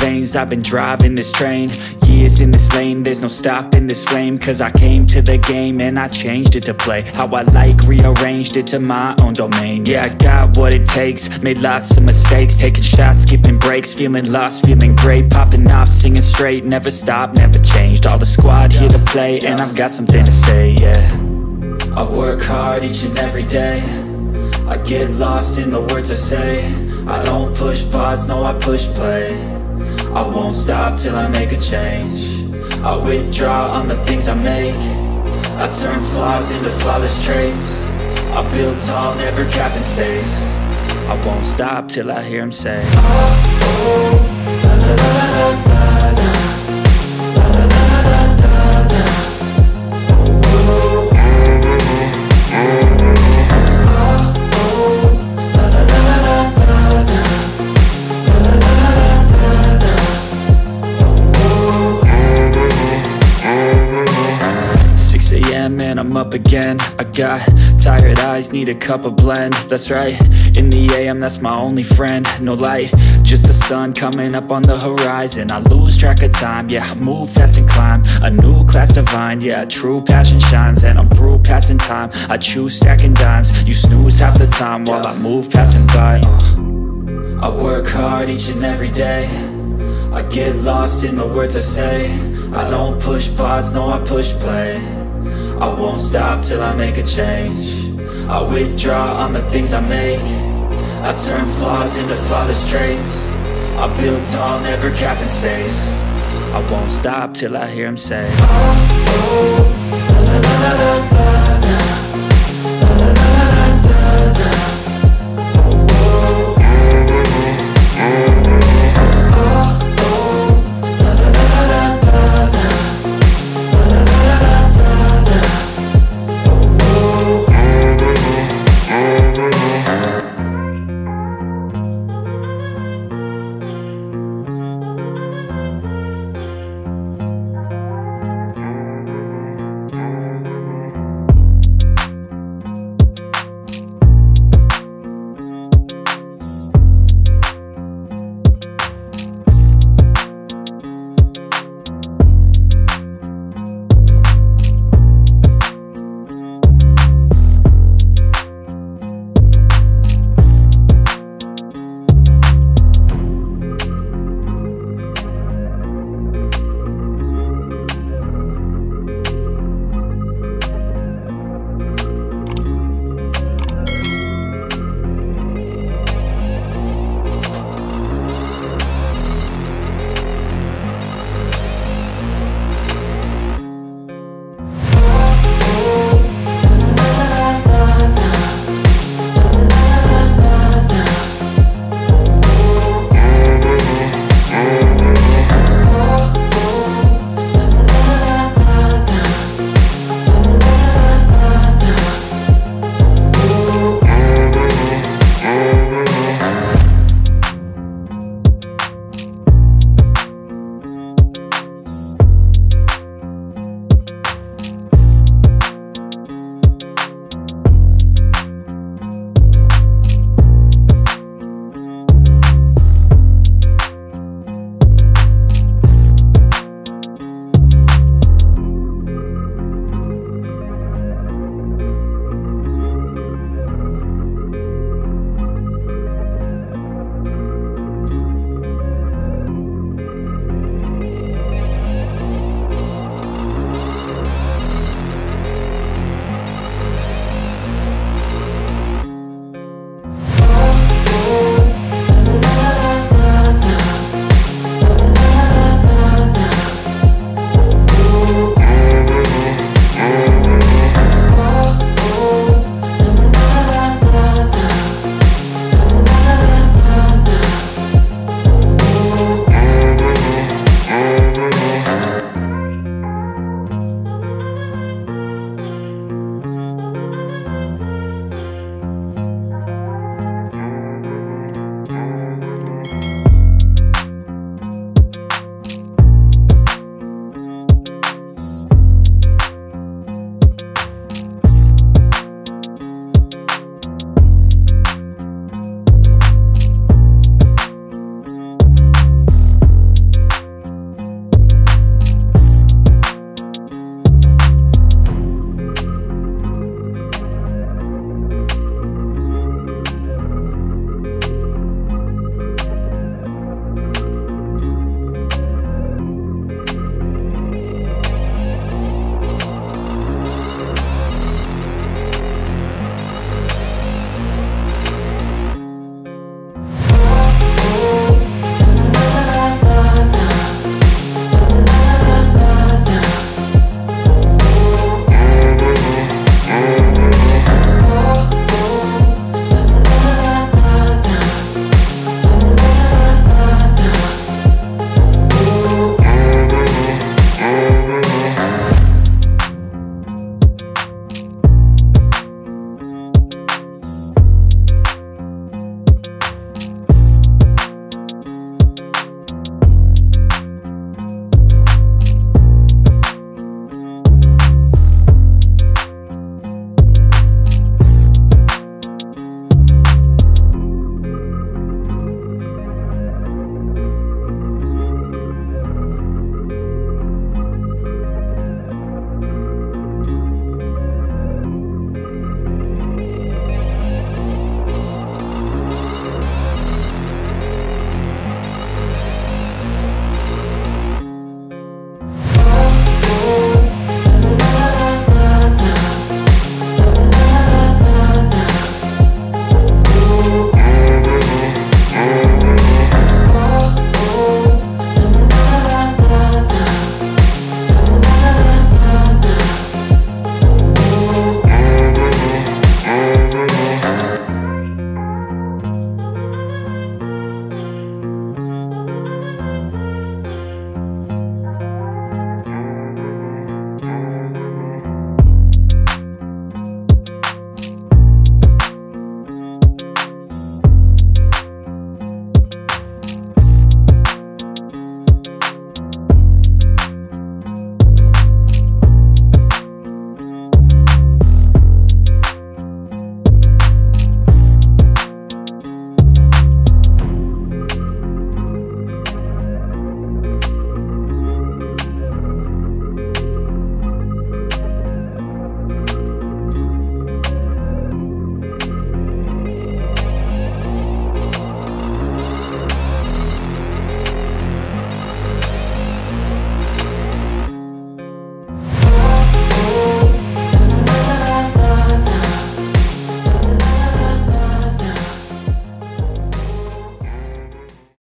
veins, I've been driving this train. Years in this lane, there's no stopping this flame. Cause I came to the game and I changed it to play how I like, rearranged it to my own domain. Yeah, I got what it takes, made lots of mistakes, taking shots, skipping breaks, feeling lost, feeling great, popping off, singing straight, never stopped, never changed. All the squad here to play, and I've got something to say, yeah. I work hard each and every day, I get lost in the words I say. I don't push pause, no, I push play. I won't stop till I make a change. I withdraw on the things I make. I turn flaws into flawless traits. I build tall, never capped in space. I won't stop till I hear him say, oh, oh, la la la la la la, la la la la la la, oh, oh. And I'm up again. I got tired eyes, need a cup of blend. That's right, in the AM, that's my only friend. No light, just the sun coming up on the horizon. I lose track of time, yeah, I move fast and climb a new class divine, yeah, true passion shines. And I'm through passing time, I choose stacking dimes. You snooze half the time while I move passing by. I work hard each and every day, I get lost in the words I say. I don't push pause, no, I push play. I won't stop till I make a change. I withdraw on the things I make. I turn flaws into flawless traits. I build tall, never capped in space. I won't stop till I hear him say, oh, oh, la la la la la la.